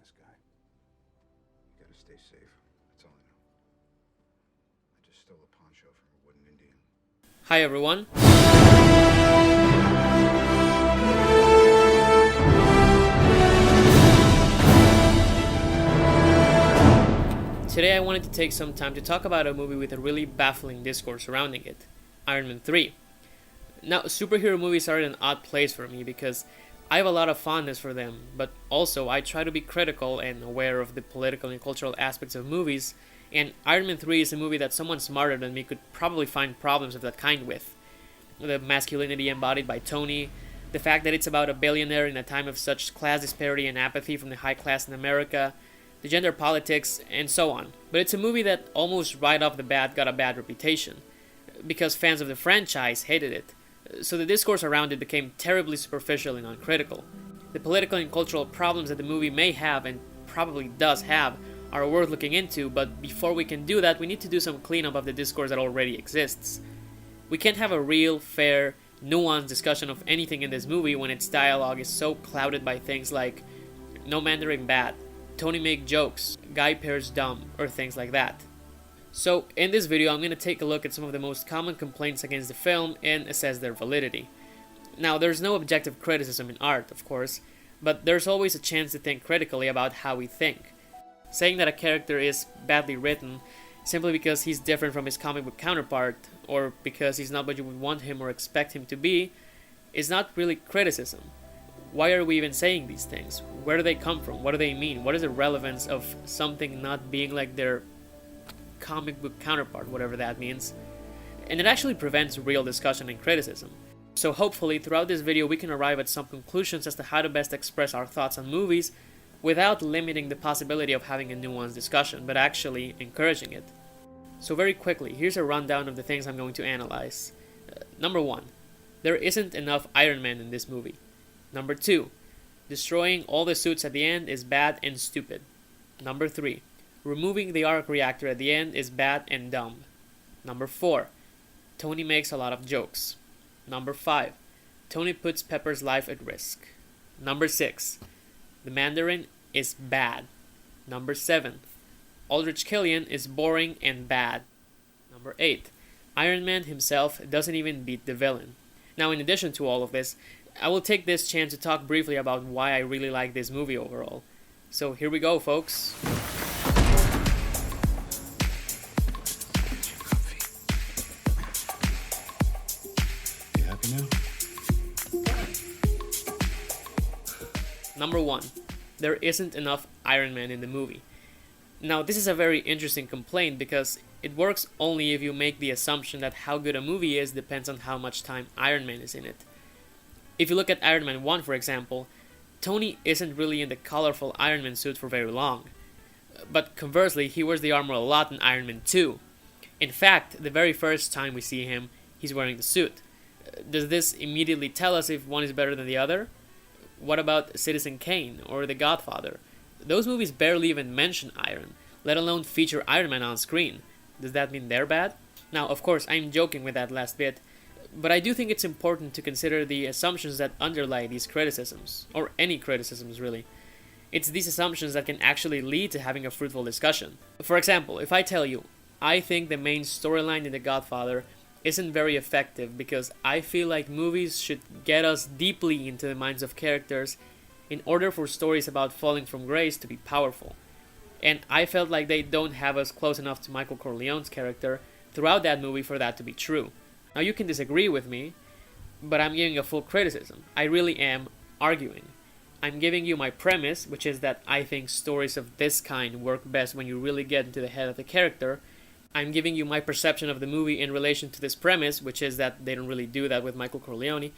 this guy. You gotta stay safe. That's all I know. I just stole a poncho from a wooden Indian. Hi everyone. Today I wanted to take some time to talk about a movie with a really baffling discourse surrounding it, Iron Man 3. Now, superhero movies are in an odd place for me because I have a lot of fondness for them, but also I try to be critical and aware of the political and cultural aspects of movies, and Iron Man 3 is a movie that someone smarter than me could probably find problems of that kind with. The masculinity embodied by Tony, the fact that it's about a billionaire in a time of such class disparity and apathy from the high class in America, the gender politics, and so on. But it's a movie that almost right off the bat got a bad reputation, because fans of the franchise hated it, so the discourse around it became terribly superficial and uncritical. The political and cultural problems that the movie may have, and probably does have, are worth looking into, but before we can do that, we need to do some cleanup of the discourse that already exists. We can't have a real, fair, nuanced discussion of anything in this movie when its dialogue is so clouded by things like no Mandarin bad, Tony make jokes, Guy Pearce dumb, or things like that. So, in this video I'm going to take a look at some of the most common complaints against the film and assess their validity. Now, there's no objective criticism in art, of course, but there's always a chance to think critically about how we think. Saying that a character is badly written simply because he's different from his comic book counterpart, or because he's not what you would want him or expect him to be, is not really criticism. Why are we even saying these things? Where do they come from? What do they mean? What is the relevance of something not being like their comic book counterpart, whatever that means? And it actually prevents real discussion and criticism. So hopefully throughout this video we can arrive at some conclusions as to how to best express our thoughts on movies without limiting the possibility of having a nuanced discussion, but actually encouraging it. So very quickly, here's a rundown of the things I'm going to analyze. Number 1, there isn't enough Iron Man in this movie. Number 2, destroying all the suits at the end is bad and stupid. Number 3, removing the arc reactor at the end is bad and dumb. Number 4, Tony makes a lot of jokes. Number 5, Tony puts Pepper's life at risk. Number 6, the Mandarin is bad. Number 7, Aldrich Killian is boring and bad. Number 8, Iron Man himself doesn't even beat the villain. Now, in addition to all of this, I will take this chance to talk briefly about why I really like this movie overall. So here we go, folks. You happy now? Number 1, there isn't enough Iron Man in the movie. Now, this is a very interesting complaint because it works only if you make the assumption that how good a movie is depends on how much time Iron Man is in it. If you look at Iron Man 1, for example, Tony isn't really in the colorful Iron Man suit for very long. But conversely, he wears the armor a lot in Iron Man 2. In fact, the very first time we see him, he's wearing the suit. Does this immediately tell us if one is better than the other? What about Citizen Kane or The Godfather? Those movies barely even mention iron, let alone feature Iron Man on screen. Does that mean they're bad? Now, of course, I'm joking with that last bit, but I do think it's important to consider the assumptions that underlie these criticisms, or any criticisms really. It's these assumptions that can actually lead to having a fruitful discussion. For example, if I tell you, I think the main storyline in The Godfather isn't very effective because I feel like movies should get us deeply into the minds of characters in order for stories about falling from grace to be powerful. And I felt like they don't have us close enough to Michael Corleone's character throughout that movie for that to be true. Now, you can disagree with me, but I'm giving a full criticism. I really am arguing. I'm giving you my premise, which is that I think stories of this kind work best when you really get into the head of the character. I'm giving you my perception of the movie in relation to this premise, which is that they don't really do that with Michael Corleone.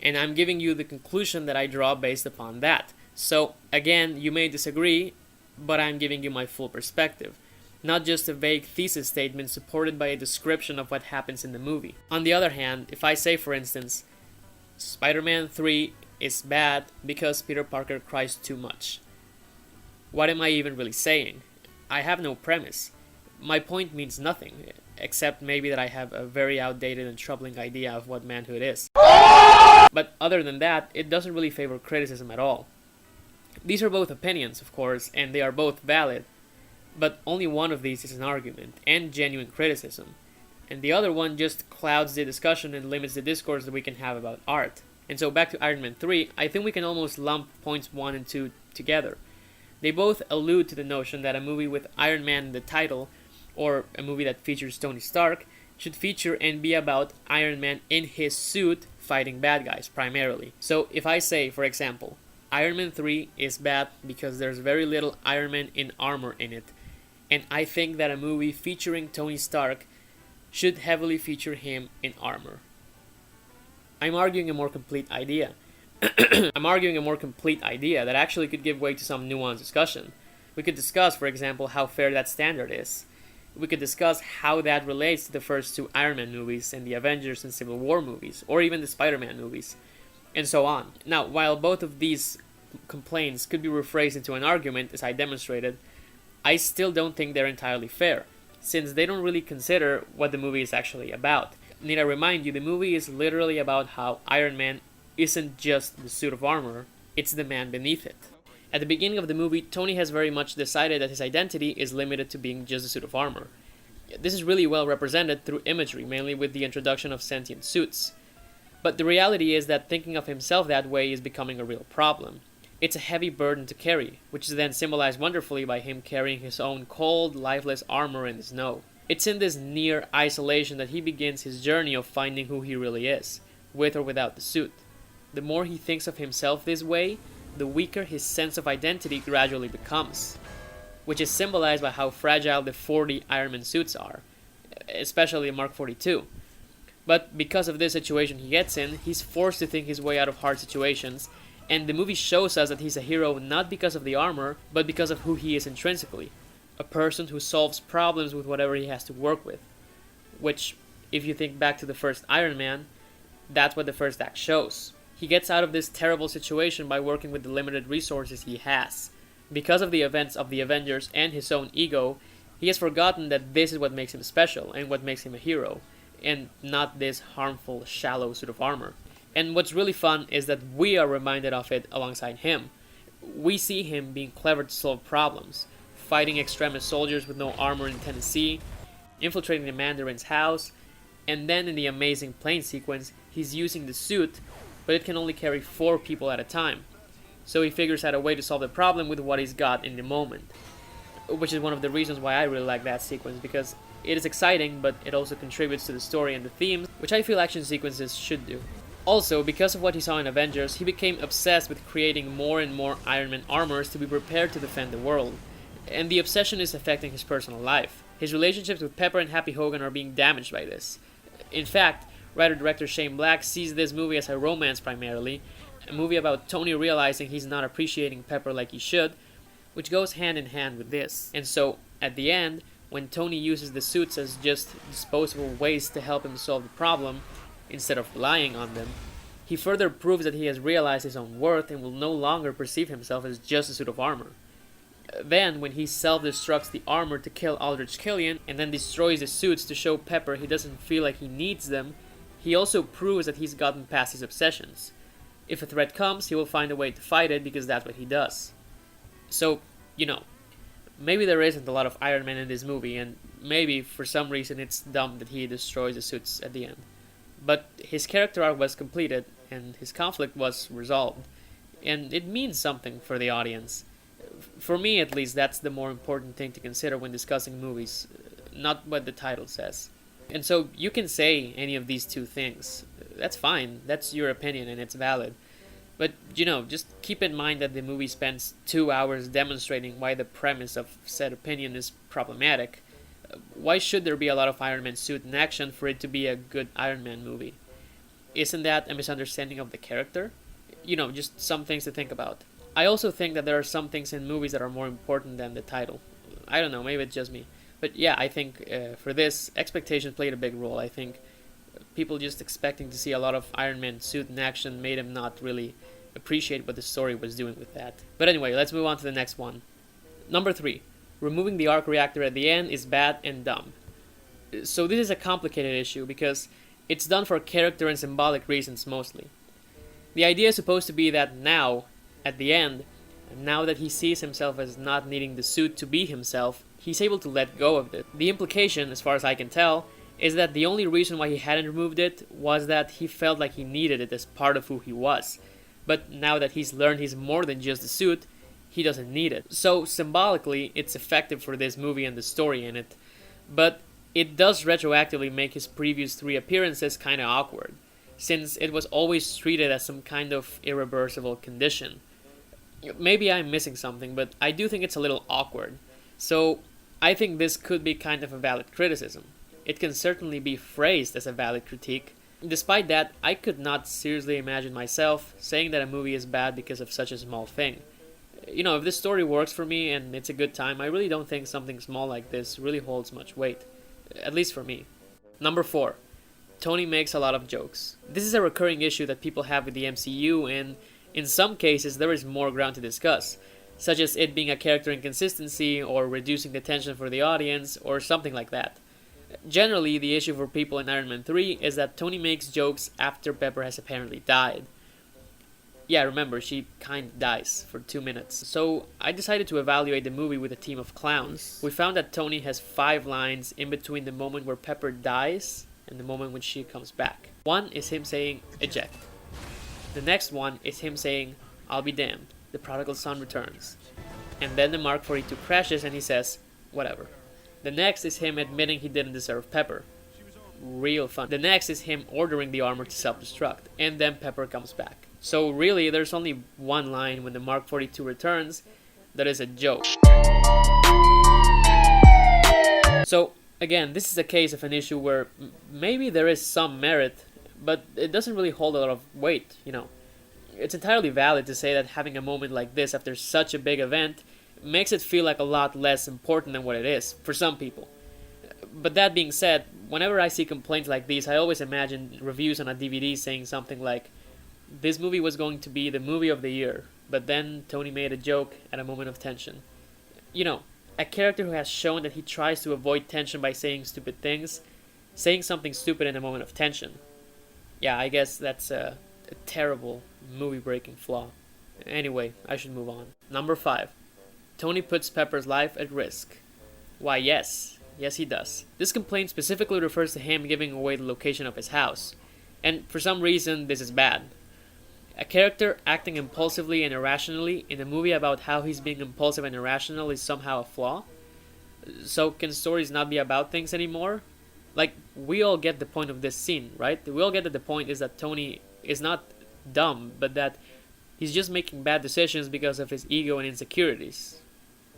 And I'm giving you the conclusion that I draw based upon that. So, again, you may disagree, but I'm giving you my full perspective. Not just a vague thesis statement supported by a description of what happens in the movie. On the other hand, if I say, for instance, Spider-Man 3 is bad because Peter Parker cries too much, what am I even really saying? I have no premise. My point means nothing, except maybe that I have a very outdated and troubling idea of what manhood is. But other than that, it doesn't really favor criticism at all. These are both opinions, of course, and they are both valid, but only one of these is an argument and genuine criticism, and the other one just clouds the discussion and limits the discourse that we can have about art. And so back to Iron Man 3, I think we can almost lump points 1 and 2 together. They both allude to the notion that a movie with Iron Man in the title, or a movie that features Tony Stark, should feature and be about Iron Man in his suit fighting bad guys primarily. So if I say, for example, Iron Man 3 is bad because there's very little Iron Man in armor in it, and I think that a movie featuring Tony Stark should heavily feature him in armor. I'm arguing a more complete idea. I'm arguing a more complete idea that actually could give way to some nuanced discussion. We could discuss, for example, how fair that standard is. We could discuss how that relates to the first two Iron Man movies and the Avengers and Civil War movies, or even the Spider-Man movies, and so on. Now, while both of these complaints could be rephrased into an argument, as I demonstrated, I still don't think they're entirely fair, since they don't really consider what the movie is actually about. Need I remind you, the movie is literally about how Iron Man isn't just the suit of armor, it's the man beneath it. At the beginning of the movie, Tony has very much decided that his identity is limited to being just a suit of armor. This is really well represented through imagery, mainly with the introduction of sentient suits. But the reality is that thinking of himself that way is becoming a real problem. It's a heavy burden to carry, which is then symbolized wonderfully by him carrying his own cold, lifeless armor in the snow. It's in this near isolation that he begins his journey of finding who he really is, with or without the suit. The more he thinks of himself this way, the weaker his sense of identity gradually becomes, which is symbolized by how fragile the 40 Iron Man suits are, especially Mark 42. But because of this situation he gets in, he's forced to think his way out of hard situations, and the movie shows us that he's a hero not because of the armor, but because of who he is intrinsically, a person who solves problems with whatever he has to work with. Which, if you think back to the first Iron Man, that's what the first act shows. He gets out of this terrible situation by working with the limited resources he has. Because of the events of the Avengers and his own ego, he has forgotten that this is what makes him special and what makes him a hero, and not this harmful, shallow suit of armor. And what's really fun is that we are reminded of it alongside him. We see him being clever to solve problems, fighting extremist soldiers with no armor in Tennessee, infiltrating the Mandarin's house, and then in the amazing plane sequence, he's using the suit, but it can only carry 4 people at a time. So he figures out a way to solve the problem with what he's got in the moment. Which is one of the reasons why I really like that sequence, because it is exciting, but it also contributes to the story and the themes, which I feel action sequences should do. Also, because of what he saw in Avengers, he became obsessed with creating more and more Iron Man armors to be prepared to defend the world. And the obsession is affecting his personal life. His relationships with Pepper and Happy Hogan are being damaged by this. In fact, writer-director Shane Black sees this movie as a romance primarily, a movie about Tony realizing he's not appreciating Pepper like he should, which goes hand in hand with this. And so, at the end, when Tony uses the suits as just disposable ways to help him solve the problem, instead of relying on them, he further proves that he has realized his own worth and will no longer perceive himself as just a suit of armor. Then, when he self-destructs the armor to kill Aldrich Killian, and then destroys the suits to show Pepper he doesn't feel like he needs them, he also proves that he's gotten past his obsessions. If a threat comes, he will find a way to fight it because that's what he does. So, maybe there isn't a lot of Iron Man in this movie, and maybe for some reason it's dumb that he destroys the suits at the end. But his character arc was completed, and his conflict was resolved, and it means something for the audience. For me, at least, that's the more important thing to consider when discussing movies, not what the title says. And so you can say any of these two things. That's fine. That's your opinion and it's valid. But, just keep in mind that the movie spends 2 hours demonstrating why the premise of said opinion is problematic. Why should there be a lot of Iron Man suit in action for it to be a good Iron Man movie? Isn't that a misunderstanding of the character? Just some things to think about. I also think that there are some things in movies that are more important than the title. I don't know, maybe it's just me. But yeah, I think for this, expectations played a big role. I think people just expecting to see a lot of Iron Man suit in action made him not really appreciate what the story was doing with that. But anyway, let's move on to the next one. Number 3. Removing the arc reactor at the end is bad and dumb. So this is a complicated issue because it's done for character and symbolic reasons mostly. The idea is supposed to be that now, at the end, And now that he sees himself as not needing the suit to be himself, he's able to let go of it. The implication, as far as I can tell, is that the only reason why he hadn't removed it was that he felt like he needed it as part of who he was. But now that he's learned he's more than just a suit, he doesn't need it. So symbolically, it's effective for this movie and the story in it. But it does retroactively make his previous 3 appearances kinda awkward, since it was always treated as some kind of irreversible condition. Maybe I'm missing something, but I do think it's a little awkward. So I think this could be kind of a valid criticism. It can certainly be phrased as a valid critique. Despite that, I could not seriously imagine myself saying that a movie is bad because of such a small thing. If this story works for me and it's a good time, I really don't think something small like this really holds much weight. At least for me. Number 4. Tony makes a lot of jokes. This is a recurring issue that people have with the MCU, and in some cases there is more ground to discuss, such as it being a character inconsistency or reducing the tension for the audience or something like that. Generally, the issue for people in Iron Man 3 is that Tony makes jokes after Pepper has apparently died. Yeah, remember, she kinda dies for 2 minutes. So I decided to evaluate the movie with a team of clowns. We found that Tony has 5 lines in between the moment where Pepper dies and the moment when she comes back. One is him saying, eject. The next one is him saying, I'll be damned, the prodigal son returns. And then the Mark 42 crashes and he says, whatever. The next is him admitting he didn't deserve Pepper. Real fun. The next is him ordering the armor to self-destruct, and then Pepper comes back. So really, there's only one line when the Mark 42 returns that is a joke. So again, this is a case of an issue where maybe there is some merit, but it doesn't really hold a lot of weight, It's entirely valid to say that having a moment like this after such a big event makes it feel like a lot less important than what it is, for some people. But that being said, whenever I see complaints like these, I always imagine reviews on a DVD saying something like, this movie was going to be the movie of the year, but then Tony made a joke at a moment of tension. A character who has shown that he tries to avoid tension by saying stupid things, saying something stupid in a moment of tension. Yeah, I guess that's a terrible movie-breaking flaw. Anyway, I should move on. Number 5. Tony puts Pepper's life at risk. Why, yes. Yes, he does. This complaint specifically refers to him giving away the location of his house. And for some reason, this is bad. A character acting impulsively and irrationally in a movie about how he's being impulsive and irrational is somehow a flaw? So can stories not be about things anymore? Like, we all get the point of this scene, right? We all get that the point is that Tony is not dumb, but that he's just making bad decisions because of his ego and insecurities.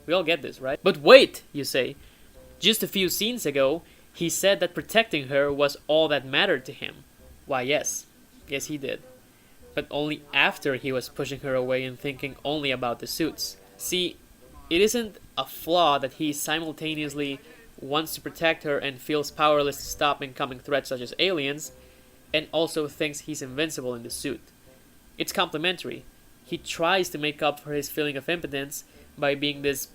We all get this, right? But wait, you say. Just a few scenes ago, he said that protecting her was all that mattered to him. Why, yes. Yes, he did. But only after he was pushing her away and thinking only about the suits. See, it isn't a flaw that he simultaneously wants to protect her and feels powerless to stop incoming threats such as aliens, and also thinks he's invincible in the suit. It's complementary. He tries to make up for his feeling of impotence by being this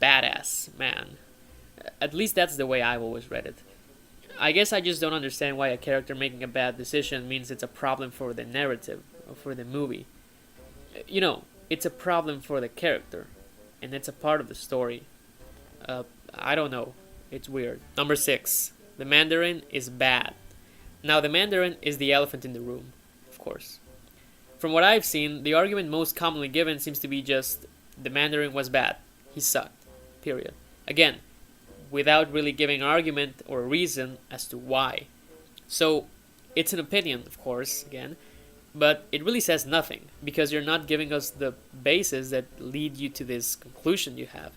badass man. At least that's the way I've always read it. I guess I just don't understand why a character making a bad decision means it's a problem for the narrative, or for the movie. It's a problem for the character, and it's a part of the story. I don't know. It's weird. Number 6. The Mandarin is bad. Now, the Mandarin is the elephant in the room, of course. From what I've seen, the argument most commonly given seems to be just, the Mandarin was bad. He sucked. Period. Again, without really giving an argument or a reason as to why. So, it's an opinion, of course, again, but it really says nothing, because you're not giving us the basis that lead you to this conclusion you have.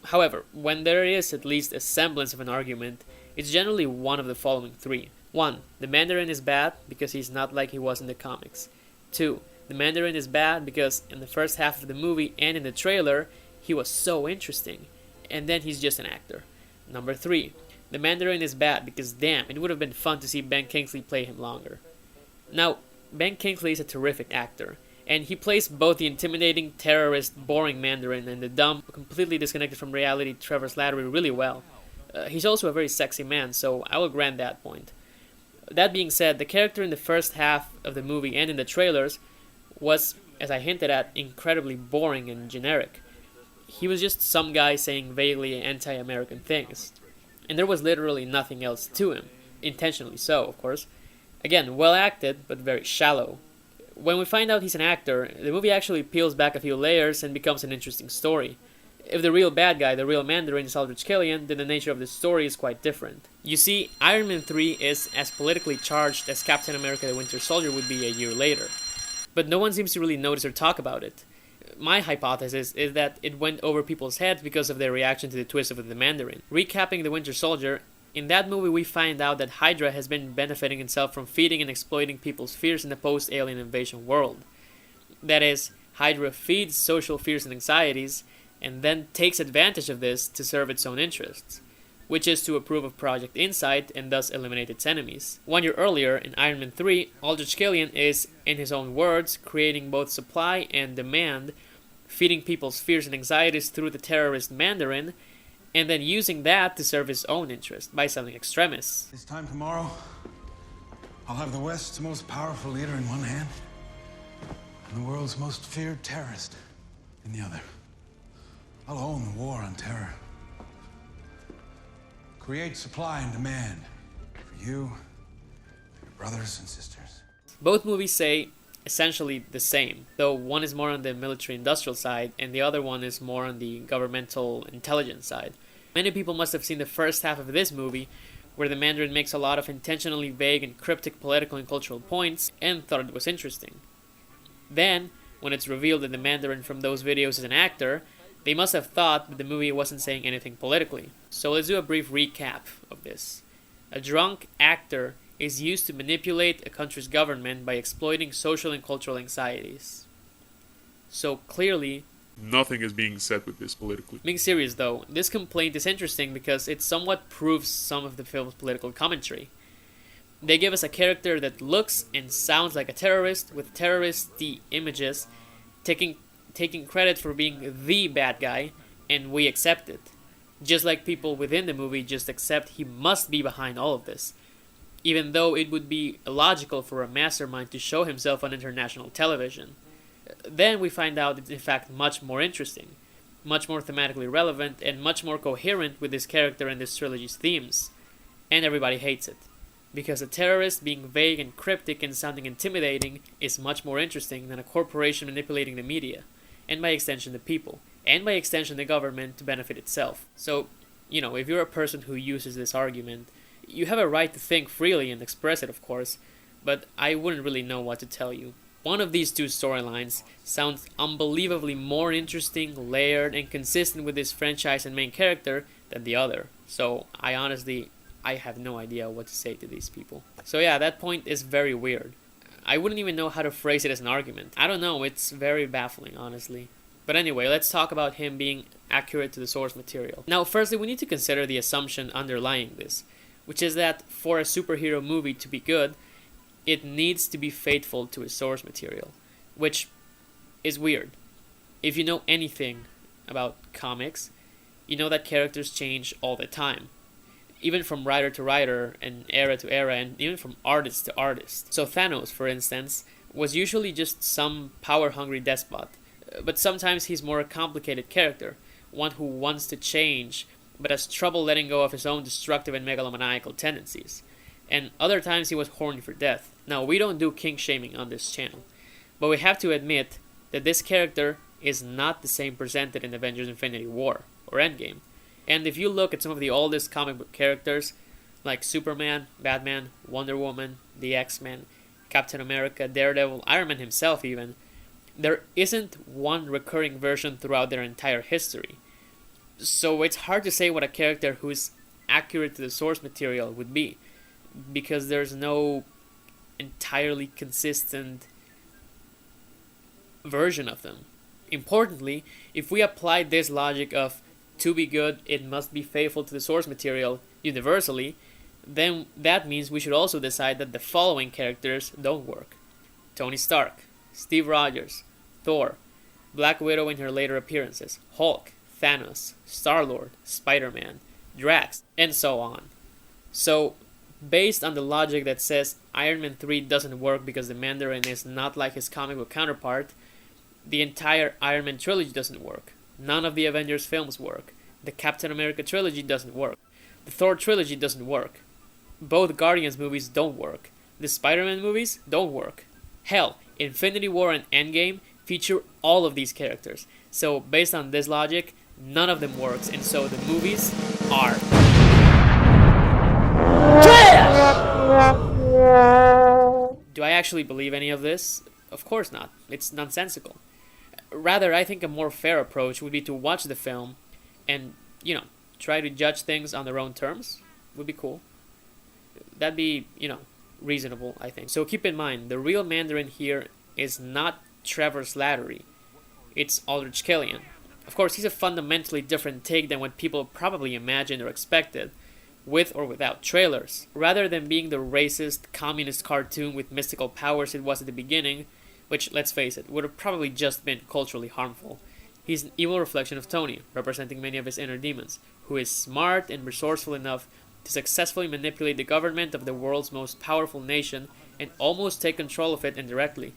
However, when there is at least a semblance of an argument, it's generally one of the following 3. 1. The Mandarin is bad because he's not like he was in the comics. 2. The Mandarin is bad because in the first half of the movie and in the trailer, he was so interesting, and then he's just an actor. Number 3. The Mandarin is bad because damn, it would have been fun to see Ben Kingsley play him longer. Now, Ben Kingsley is a terrific actor, and he plays both the intimidating, terrorist, boring Mandarin and the dumb, completely disconnected from reality Trevor Slattery really well. He's also a very sexy man, so I will grant that point. That being said, the character in the first half of the movie and in the trailers was as I hinted at, incredibly boring and generic. He was just some guy saying vaguely anti-American things. And there was literally nothing else to him. Intentionally so, of course. Again, well acted, but very shallow. When we find out he's an actor, the movie actually peels back a few layers and becomes an interesting story. If the real bad guy, the real Mandarin, is Aldrich Killian, then the nature of the story is quite different. You see, Iron Man 3 is as politically charged as Captain America the Winter Soldier would be a year later. But no one seems to really notice or talk about it. My hypothesis is that it went over people's heads because of their reaction to the twist of the Mandarin. Recapping the Winter Soldier, in that movie we find out that Hydra has been benefiting itself from feeding and exploiting people's fears in the post-alien invasion world. That is, Hydra feeds social fears and anxieties, and then takes advantage of this to serve its own interests, which is to approve of Project Insight and thus eliminate its enemies. 1 year earlier, in Iron Man 3, Aldrich Killian is, in his own words, creating both supply and demand, feeding people's fears and anxieties through the terrorist Mandarin, and then using that to serve his own interest by selling extremists. This time tomorrow, I'll have the West's most powerful leader in one hand and the world's most feared terrorist in the other. I'll own the war on terror. Create supply and demand for you, for your brothers and sisters. Both movies say essentially the same, though one is more on the military-industrial side and the other one is more on the governmental intelligence side. Many people must have seen the first half of this movie, where the Mandarin makes a lot of intentionally vague and cryptic political and cultural points, and thought it was interesting. Then, when it's revealed that the Mandarin from those videos is an actor, they must have thought that the movie wasn't saying anything politically. So let's do a brief recap of this. A drunk actor is used to manipulate a country's government by exploiting social and cultural anxieties. So clearly, nothing is being said with this politically. Being serious though, this complaint is interesting because it somewhat proves some of the film's political commentary. They give us a character that looks and sounds like a terrorist with terroristy images, taking credit for being the bad guy, and we accept it. Just like people within the movie just accept he must be behind all of this, even though it would be illogical for a mastermind to show himself on international television. Then we find out it's in fact much more interesting, much more thematically relevant, and much more coherent with this character and this trilogy's themes. And everybody hates it. Because a terrorist being vague and cryptic and sounding intimidating is much more interesting than a corporation manipulating the media, and by extension the people, and by extension the government to benefit itself. So, if you're a person who uses this argument, you have a right to think freely and express it, of course, but I wouldn't really know what to tell you. One of these two storylines sounds unbelievably more interesting, layered, and consistent with this franchise and main character than the other. So, I have no idea what to say to these people. So yeah, that point is very weird. I wouldn't even know how to phrase it as an argument. I don't know, it's very baffling, honestly. But anyway, let's talk about him being accurate to the source material. Now, firstly, we need to consider the assumption underlying this, which is that for a superhero movie to be good, it needs to be faithful to its source material, which is weird. If you know anything about comics, you know that characters change all the time. Even from writer to writer, and era to era, and even from artist to artist. So Thanos, for instance, was usually just some power-hungry despot, but sometimes he's more a complicated character, one who wants to change, but has trouble letting go of his own destructive and megalomaniacal tendencies. And other times he was horny for death. Now, we don't do kink-shaming on this channel, but we have to admit that this character is not the same presented in Avengers Infinity War, or Endgame. And if you look at some of the oldest comic book characters, like Superman, Batman, Wonder Woman, the X-Men, Captain America, Daredevil, Iron Man himself even, there isn't one recurring version throughout their entire history. So it's hard to say what a character who's accurate to the source material would be, because there's no entirely consistent version of them. Importantly, if we apply this logic of to be good, it must be faithful to the source material universally, then that means we should also decide that the following characters don't work. Tony Stark, Steve Rogers, Thor, Black Widow in her later appearances, Hulk, Thanos, Star-Lord, Spider-Man, Drax, and so on. So, based on the logic that says Iron Man 3 doesn't work because the Mandarin is not like his comic book counterpart, The entire Iron Man trilogy doesn't work. None of the Avengers films work. The Captain America trilogy doesn't work. The Thor trilogy doesn't work. Both Guardians movies don't work. The Spider-Man movies don't work. Hell, Infinity War and Endgame feature all of these characters. So based on this logic, none of them works, and so the movies are Do I actually believe any of this? Of course not. It's nonsensical. Rather, I think a more fair approach would be to watch the film and, try to judge things on their own terms. Would be cool. That'd be, reasonable, I think. So keep in mind, the real Mandarin here is not Trevor Slattery. It's Aldrich Killian. Of course, he's a fundamentally different take than what people probably imagined or expected, with or without trailers. Rather than being the racist, communist cartoon with mystical powers it was at the beginning, which, let's face it, would have probably just been culturally harmful, he's an evil reflection of Tony, representing many of his inner demons, who is smart and resourceful enough to successfully manipulate the government of the world's most powerful nation and almost take control of it indirectly.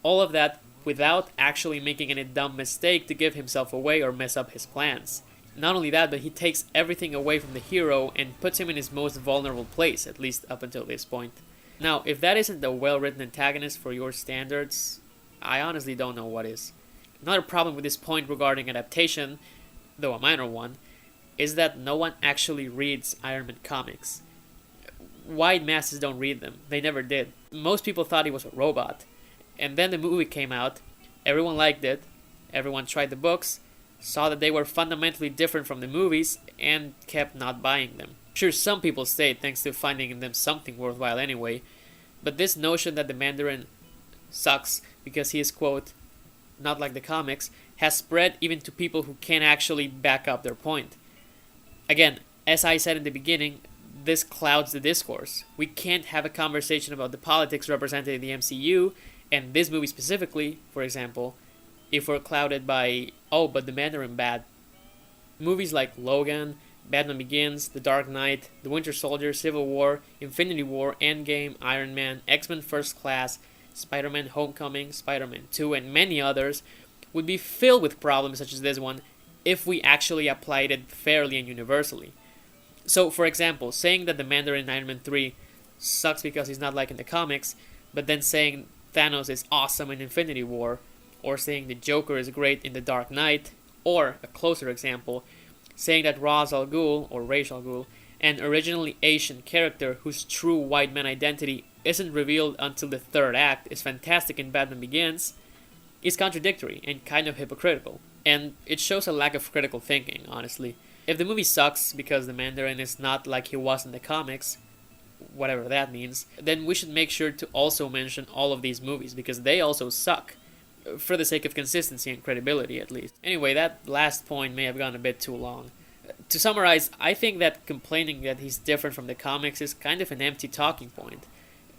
All of that without actually making any dumb mistake to give himself away or mess up his plans. Not only that, but he takes everything away from the hero and puts him in his most vulnerable place, at least up until this point. Now, if that isn't a well-written antagonist for your standards, I honestly don't know what is. Another problem with this point regarding adaptation, though a minor one, is that no one actually reads Iron Man comics. Wide masses don't read them. They never did. Most people thought he was a robot. And then the movie came out, everyone liked it, everyone tried the books, saw that they were fundamentally different from the movies, and kept not buying them. Sure, some people stayed thanks to finding in them something worthwhile anyway, but this notion that the Mandarin sucks because he is, quote, not like the comics, has spread even to people who can't actually back up their point. Again, as I said in the beginning, this clouds the discourse. We can't have a conversation about the politics represented in the MCU, and this movie specifically, for example, if we're clouded by, oh, but the Mandarin bad. Movies like Logan, Batman Begins, The Dark Knight, The Winter Soldier, Civil War, Infinity War, Endgame, Iron Man, X-Men First Class, Spider-Man Homecoming, Spider-Man 2, and many others would be filled with problems such as this one if we actually applied it fairly and universally. So, for example, saying that the Mandarin in Iron Man 3 sucks because he's not like in the comics, but then saying Thanos is awesome in Infinity War, or saying the Joker is great in The Dark Knight, or, a closer example, saying that Ra's al Ghul, or Ra's al Ghul, an originally Asian character whose true white man identity isn't revealed until the third act, is fantastic in Batman Begins, is contradictory and kind of hypocritical. And it shows a lack of critical thinking, honestly. If the movie sucks because the Mandarin is not like he was in the comics, whatever that means, then we should make sure to also mention all of these movies, because they also suck. For the sake of consistency and credibility, at least. Anyway, that last point may have gone a bit too long. To summarize, I think that complaining that he's different from the comics is kind of an empty talking point,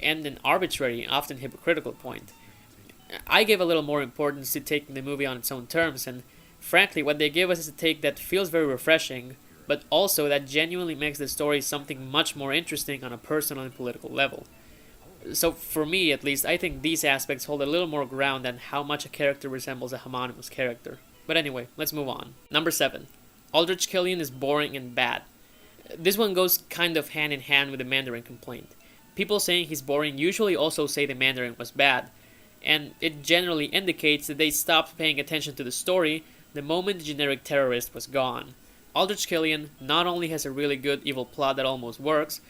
and an arbitrary, often hypocritical point. I give a little more importance to taking the movie on its own terms, and frankly, what they give us is a take that feels very refreshing, but also that genuinely makes the story something much more interesting on a personal and political level. So for me, at least, I think these aspects hold a little more ground than how much a character resembles a homonymous character. But anyway, let's move on. Number 7. Aldrich Killian is boring and bad. This one goes kind of hand in hand with the Mandarin complaint. People saying he's boring usually also say the Mandarin was bad, and it generally indicates that they stopped paying attention to the story the moment the generic terrorist was gone. Aldrich Killian not only has a really good evil plot that almost works,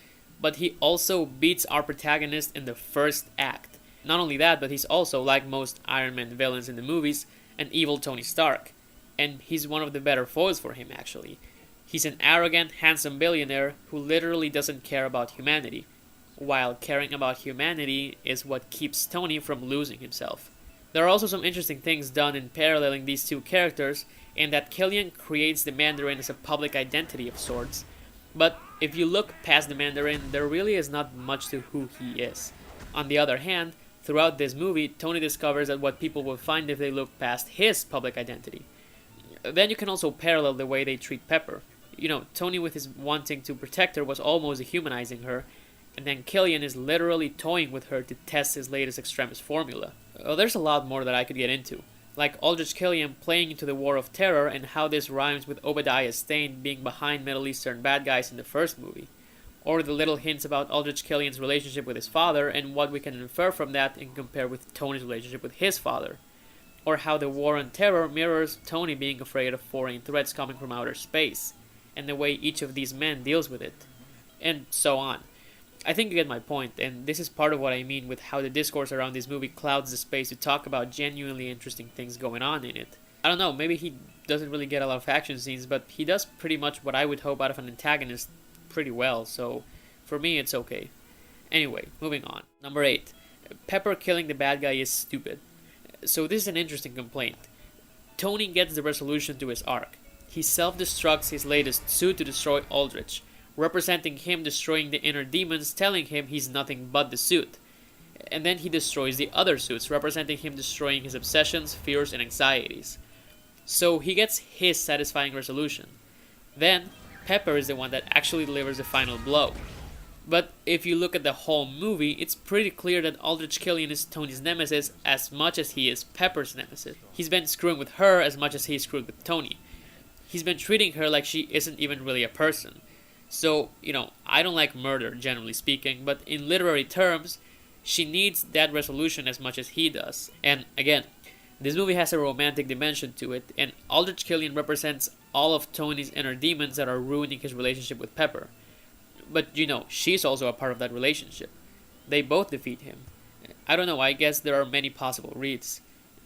but he also beats our protagonist in the first act. Not only that, but he's also, like most Iron Man villains in the movies, an evil Tony Stark. And he's one of the better foils for him, actually. He's an arrogant, handsome billionaire who literally doesn't care about humanity, while caring about humanity is what keeps Tony from losing himself. There are also some interesting things done in paralleling these two characters, in that Killian creates the Mandarin as a public identity of sorts, but if you look past the Mandarin, there really is not much to who he is. On the other hand, throughout this movie, Tony discovers that what people will find if they look past his public identity. Then you can also parallel the way they treat Pepper. Tony with his wanting to protect her was almost dehumanizing her, and then Killian is literally toying with her to test his latest extremist formula. There's a lot more that I could get into. like Aldrich Killian playing into the War of Terror and how this rhymes with Obadiah Stane being behind Middle Eastern bad guys in the first movie, or the little hints about Aldrich Killian's relationship with his father and what we can infer from that and compare with Tony's relationship with his father, or how the War on Terror mirrors Tony being afraid of foreign threats coming from outer space, and the way each of these men deals with it, and so on. I think you get my point, and this is part of what I mean with how the discourse around this movie clouds the space to talk about genuinely interesting things going on in it. I don't know, maybe he doesn't really get a lot of action scenes, but he does pretty much what I would hope out of an antagonist pretty well, so for me it's okay. Anyway, moving on. Number 8. Pepper killing the bad guy is stupid. So this is an interesting complaint. Tony gets the resolution to his arc. He self-destructs his latest suit to destroy Aldrich, representing him destroying the inner demons, telling him he's nothing but the suit. And then he destroys the other suits, representing him destroying his obsessions, fears, and anxieties. So he gets his satisfying resolution. Then, Pepper is the one that actually delivers the final blow. But if you look at the whole movie, it's pretty clear that Aldrich Killian is Tony's nemesis as much as he is Pepper's nemesis. He's been screwing with her as much as he screwed with Tony. He's been treating her like she isn't even really a person. So, I don't like murder, generally speaking, but in literary terms, she needs that resolution as much as he does. And again, this movie has a romantic dimension to it, and Aldrich Killian represents all of Tony's inner demons that are ruining his relationship with Pepper. But, she's also a part of that relationship. They both defeat him. I don't know, I guess there are many possible reads.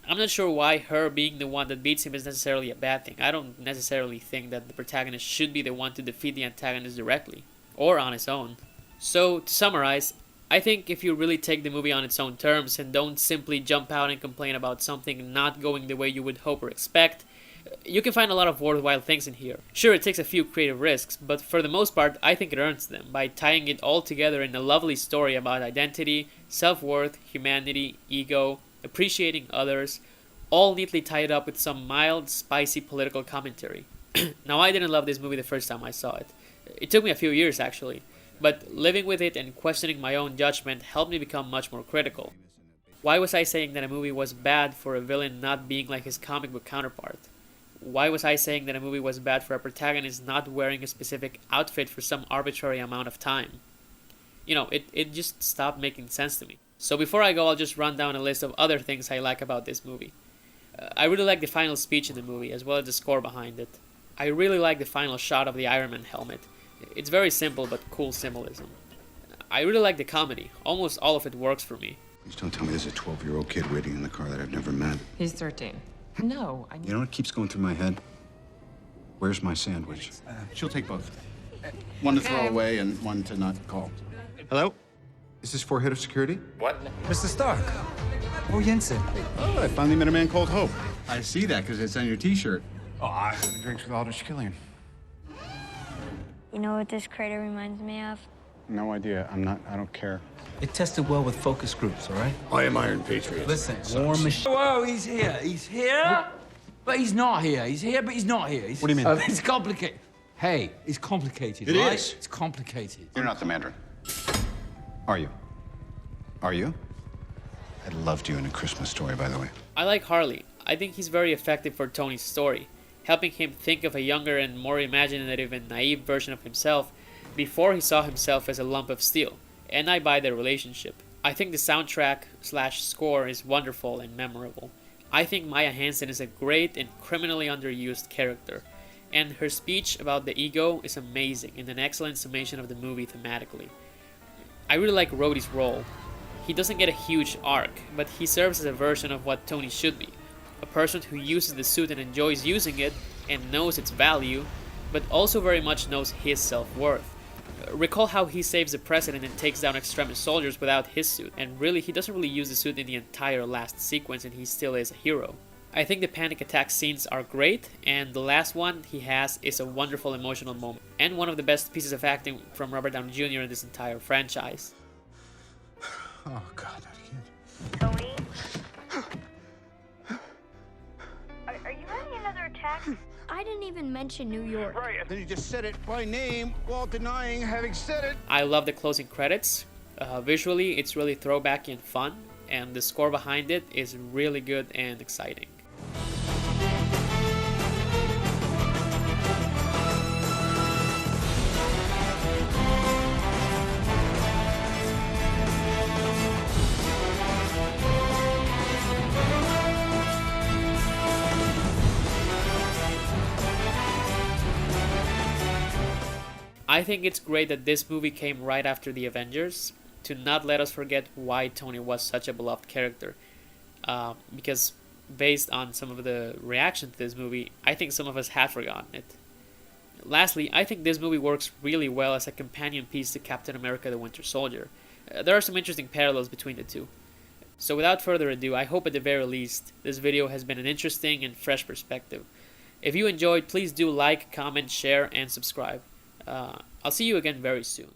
I'm not sure why her being the one that beats him is necessarily a bad thing. I don't necessarily think that the protagonist should be the one to defeat the antagonist directly, or on his own. So, to summarize, I think if you really take the movie on its own terms and don't simply jump out and complain about something not going the way you would hope or expect, you can find a lot of worthwhile things in here. Sure, it takes a few creative risks, but for the most part, I think it earns them by tying it all together in a lovely story about identity, self-worth, humanity, ego, appreciating others, all neatly tied up with some mild, spicy political commentary. Now, I didn't love this movie the first time I saw it. It took me a few years, actually, but living with it and questioning my own judgment helped me become much more critical. Why was I saying that a movie was bad for a villain not being like his comic book counterpart? Why was I saying that a movie was bad for a protagonist not wearing a specific outfit for some arbitrary amount of time? It just stopped making sense to me. So before I go, I'll just run down a list of other things I like about this movie. I really like the final speech in the movie, as well as the score behind it. I really like the final shot of the Iron Man helmet. It's very simple, but cool symbolism. I really like the comedy. Almost all of it works for me. Please don't tell me there's a 12-year-old kid waiting in the car that I've never met. He's 13. No, You know what keeps going through my head? Where's my sandwich? She'll take both. One to throw away and one to not call. Hello? Is this for head of security? Mr. Stark. Oh, Jensen. Oh, I finally met a man called Hope. I see that because it's on your T-shirt. Oh, I drinks with Aldrich Killian. You know what this crater reminds me of? No idea. I don't care. It tested well with focus groups, all right? I am Iron Patriot. Listen, War Machine. Whoa, he's here. He's here, but he's not here. He's here, but he's not here. What do you mean? It's complicated. Hey, it's complicated, It right? is. It's complicated. You're not the Mandarin. Are you? Are you? I loved you in A Christmas Story, by the way. I like Harley. I think he's very effective for Tony's story, helping him think of a younger and more imaginative and naive version of himself before he saw himself as a lump of steel, and I buy their relationship. I think the soundtrack/score is wonderful and memorable. I think Maya Hansen is a great and criminally underused character, and her speech about the ego is amazing and an excellent summation of the movie thematically. I really like Rhodey's role. He doesn't get a huge arc, but he serves as a version of what Tony should be. A person who uses the suit and enjoys using it and knows its value, but also very much knows his self-worth. Recall how he saves the president and takes down extremist soldiers without his suit, and really he doesn't really use the suit in the entire last sequence and he still is a hero. I think the panic attack scenes are great, and the last one he has is a wonderful emotional moment, and one of the best pieces of acting from Robert Downey Jr. in this entire franchise. Oh, God, that kid. Tony? Are you having another attack? I didn't even mention New York. Right, and then you just said it by name while denying having said it. I love the closing credits. Visually, it's really throwbacky and fun, and the score behind it is really good and exciting. I think it's great that this movie came right after the Avengers to not let us forget why Tony was such a beloved character. Because based on some of the reaction to this movie, I think some of us have forgotten it. Lastly, I think this movie works really well as a companion piece to Captain America the Winter Soldier. There are some interesting parallels between the two. So without further ado, I hope at the very least this video has been an interesting and fresh perspective. If you enjoyed, please do like, comment, share, and subscribe. I'll see you again very soon.